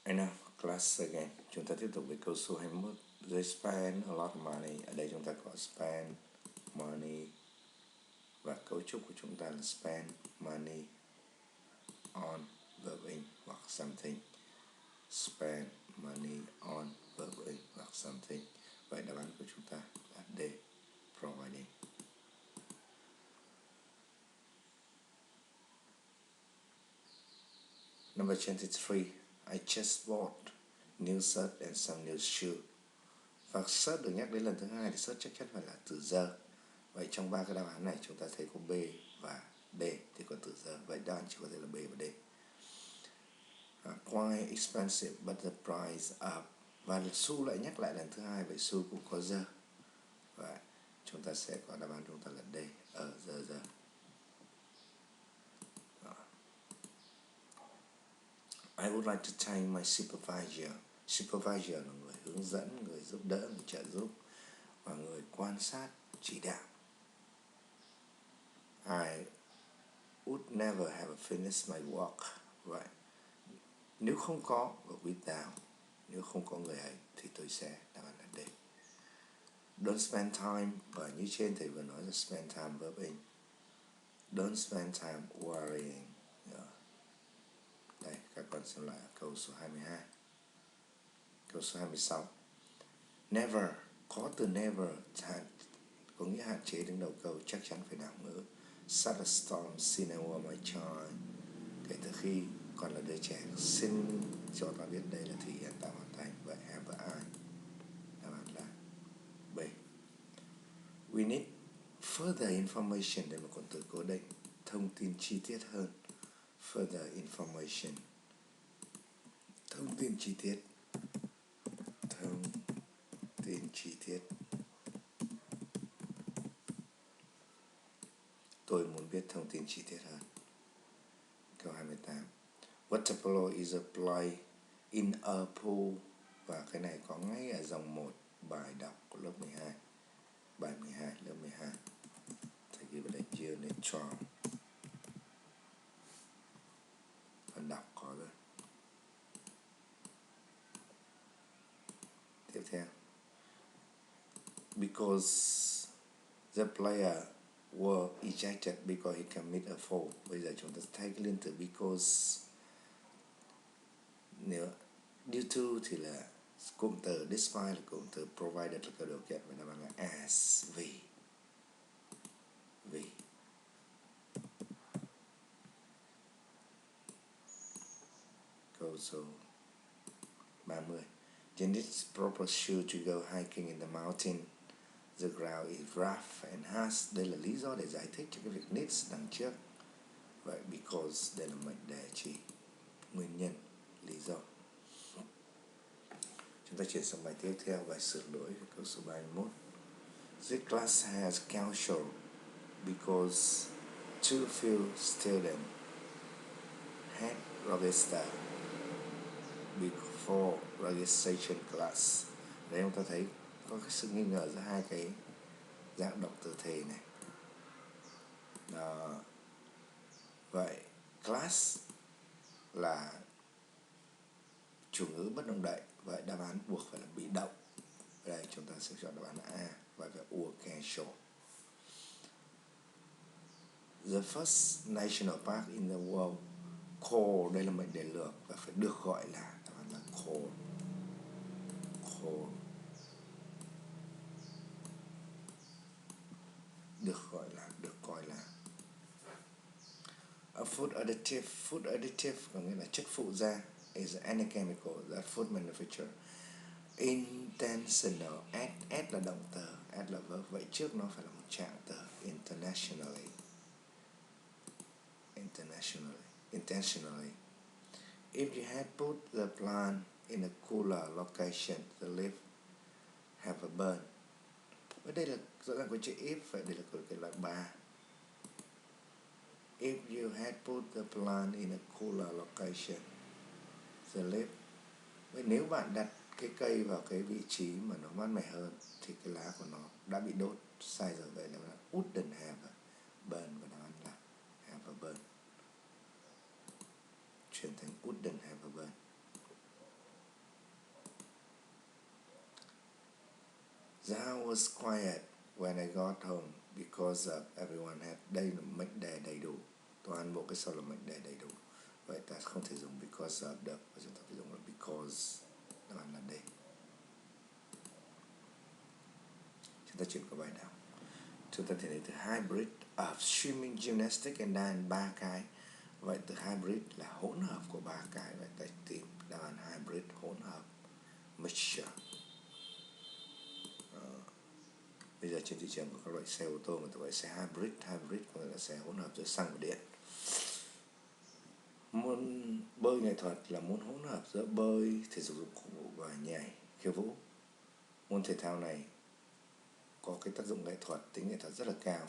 Enough class again. Chúng ta tiếp tục với câu số 21. They spend a lot of money. Ở đây chúng ta có spend money và cấu trúc của chúng ta là spend money on verb in hoặc something. Spend money on verb in hoặc something. Vậy đáp án của chúng ta là D, providing. Number 23. I just bought new shirt and some new shoes. Và search được nhắc đến lần thứ hai thì search chắc chắn phải là từ giờ. Vậy trong ba cái đáp án này chúng ta thấy có B và D thì có từ giờ. Vậy đáp án chỉ có thể là B và D. Quite expensive but the price up. Và su lại nhắc lại lần thứ hai, vậy su cũng có giờ. Và chúng ta sẽ có đáp án chúng ta là D, ở giờ. I would like to thank my supervisor. Supervisor là người hướng dẫn, người giúp đỡ, người trợ giúp và người quan sát, chỉ đạo. I would never have finished my work. Vậy nếu không có without, nếu không có người ấy thì tôi sẽ đáp án là D. Don't spend time, và như trên thầy vừa nói là spend time verb in. Don't spend time worrying. Đây, các con xem lại câu số 22. Câu số 26. Never, có từ never có nghĩa hạn chế đứng đầu câu, chắc chắn phải đảo ngữ. Such a storm seen over my child. Kể từ khi còn là đứa trẻ, xin cho ta biết đây là thể hiện tạo hoàn thành. Vậy have I, đáp án là B. We need further information, đây là một cụm từ cố định, thông tin chi tiết hơn. Further information, thông tin chi tiết. Thông tin chi tiết. Tôi muốn biết thông tin chi tiết hơn. Câu 28. Water polo is a play in a pool. Và cái này có ngay ở dòng 1 bài đọc của lớp 12. Bài 12, lớp 12. Thầy ghi vào đây unit 12. Phần đọc có rồi. Tiếp theo. Because the player were ejected because he committed a fault. Bây giờ chúng ta thay cái liên từ because. Nếu due to thì là cụm từ, despite là cụm từ, provided là cái điều kiện, và đáp án là as, vì. Câu số 30. You need proper shoe to go hiking in the mountain. The ground is rough and harsh. Đây là lý do để giải thích cho cái việc needs đằng trước. Vậy because đây là mệnh đề chỉ, nguyên nhân, lý do. Chúng ta chuyển sang bài tiếp theo, bài sửa đổi, câu số 31. This class has cancelled because too few students had registered before registration class. Đấy, chúng ta thấy có cái sự nghi ngờ giữa hai cái dạng động từ thể này. Đó. Vậy class là chủ ngữ bất động đậy, vậy đáp án buộc phải là bị động. Ở đây chúng ta sẽ chọn đáp án A và phải or cancel. The first national park in the world called, đây là mệnh đề lược và phải được gọi là, đáp án là called. Được gọi là, được coi là. A food additive có nghĩa là chất phụ gia, is any chemical that food manufacturer intentional add là động từ, add là verb, vậy trước nó phải là một trạng từ, intentionally. If you had put the plant in a cooler location, the leaf have a burn. Ở đây là rõ ràng có chữ if, vậy đây là cái loại 3. If you had put the plant in a cooler location, the leaf. Vậy nếu bạn đặt cái cây vào cái vị trí mà nó mát mẻ hơn thì cái lá của nó đã bị đốt. Sai rồi, vậy là wouldn't have a burn, và đáp án là have a burn. Chuyển thành wouldn't have a burn. The house was quiet when I got home because everyone had. Đây là mệnh đề đầy đủ. Toàn bộ cái sau là mệnh đề đầy đủ. Vậy ta không thể dùng because of được, và chúng ta phải dùng là because. Đáp án là D. Chúng ta chuyển qua bài nào. Chúng ta thể hiện từ hybrid of swimming, gymnastics and dance, 3 cái. Vậy từ hybrid là hỗn hợp của 3 cái. Vậy ta tìm đáp án hybrid, hỗn hợp, mixture. Bây giờ trên thị trường có các loại xe ô tô người ta gọi xe hybrid. Hybrid có nghĩa là xe hỗn hợp giữa xăng và điện. Môn bơi nghệ thuật là môn hỗn hợp giữa bơi, thể dục dụng cụ và nhảy, khiêu vũ. Môn thể thao này có cái tác dụng nghệ thuật, tính nghệ thuật rất là cao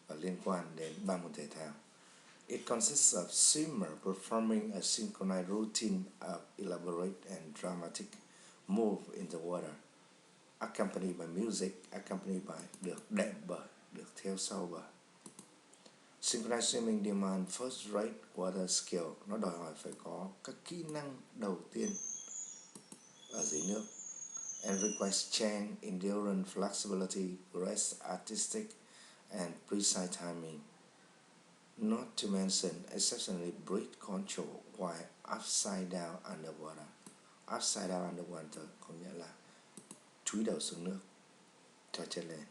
và liên quan đến 3 môn thể thao. It consists of swimmer performing a synchronized routine of elaborate and dramatic move in the water, accompanied by music, accompanied by được đệm bởi, được theo sau bởi. Synchronized swimming demand first-rate water skill. Nó đòi hỏi phải có các kỹ năng đầu tiên ở dưới nước. And requires strength, endurance, flexibility, grace, artistic, and precise timing. Not to mention exceptionally breath control while upside down underwater. Upside down underwater có nghĩa là chúi đầu xuống nước, cho chân lên.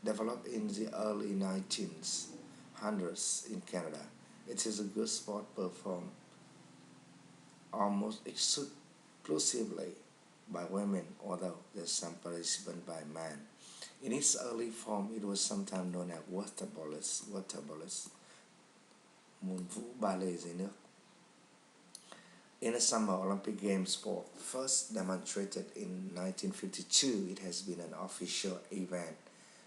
Developed in the early 1900s in Canada, it is a good sport performed almost exclusively by women, although there's some participation by men. In its early form, it was sometimes known as water polo, môn vũ ba lê dưới nước. In the Summer Olympic Games sport, first demonstrated in 1952, it has been an official event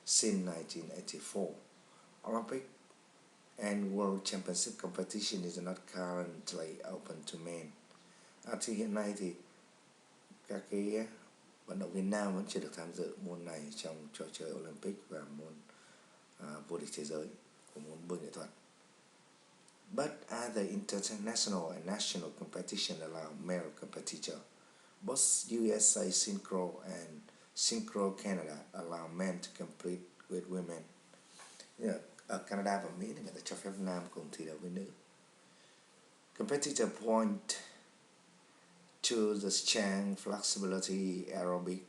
since 1984. Olympic and World Championship competition is not currently open to men. Thì hiện nay thì các cái vận động viên nam vẫn chưa được tham dự môn này trong trò chơi Olympic và môn vô địch thế giới của môn bơi nghệ thuật. But other international and national competition allow male competitor. Both USA Synchro and Synchro Canada allow men to compete with women. Ở Canada và Mỹ thì người ta cho phép nam cùng thi đấu với nữ. Competitor point to the strength, flexibility, aerobic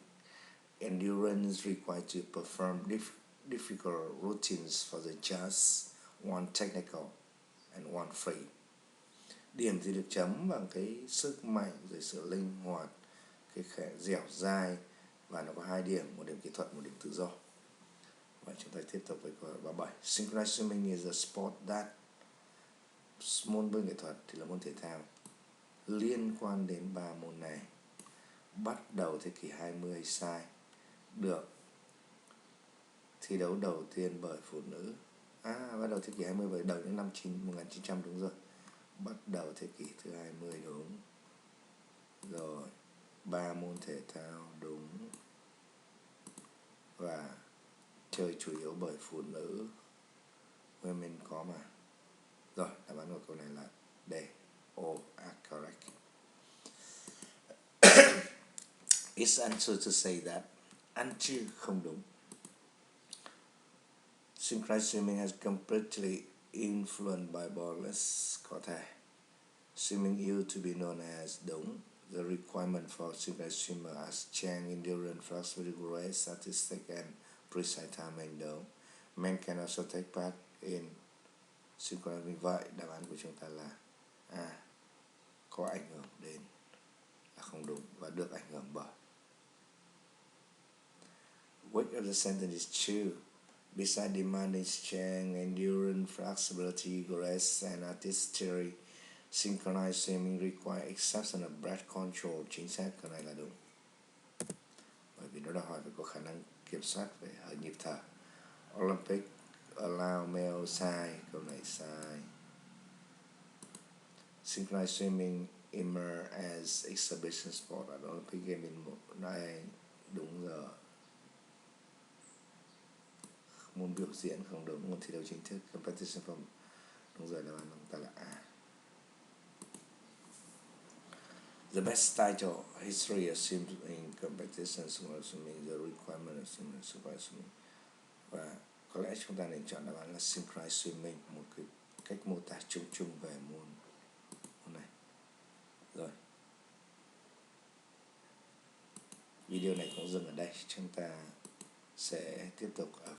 endurance required to perform difficult routines for the just, one technical and one free. Điểm thì được chấm bằng cái sức mạnh, rồi sự linh hoạt, cái dẻo dai, và nó có 2 điểm, một điểm kỹ thuật, một điểm tự do. Và chúng ta tiếp tục với câu hỏi 37. Synchronized swimming is a sport that, môn bơi nghệ thuật thì là môn thể thao liên quan đến 3 môn này. Bắt đầu thế kỷ 20 sai, được thi đấu đầu tiên bởi phụ nữ. Bắt đầu thế kỷ 20 bởi đầu những năm 1900 đúng rồi. Bắt đầu thế kỷ thứ 20 đúng rồi. 3 môn thể thao đúng. Và chơi chủ yếu bởi phụ nữ. Women có mà. Rồi, đáp án của câu này là D. All are correct. It's untrue to say that. Untrue, không đúng. Synchronized swimming has completely influenced by ballast. Có thể. Swimming used to be known as đúng. The requirement for synchronized swimmer are strength, endurance, flexibility, grace, artistic, and precise timing đúng. Men can also take part in synchronized swimming. Vậy đáp án của chúng ta là A. Có ảnh hưởng đến là không đúng và được ảnh hưởng bởi. Which of the sentence is true? Besides demanding strength, endurance, flexibility, grace, and artistry, synchronized swimming require exceptional breath control. Chính xác, câu này là đúng. Bởi vì nó đòi hỏi phải có khả năng kiểm soát về nhịp thở. Olympic allow male sai, câu này sai. Synchronized swimming emerged as exhibition sport at Olympic Games in này đúng rồi. Môn biểu diễn không đúng, môn thi đấu chính thức competition form đúng rồi, đáp án chúng ta là A. The best title, history of swimming competitions, swimming, the requirement of swimming. synchronized swimming. Và có lẽ chúng ta nên chọn đáp án là synchronized swimming, một cái cách mô tả chung chung về môn này. Rồi, video này cũng dừng ở đây, chúng ta sẽ tiếp tục ở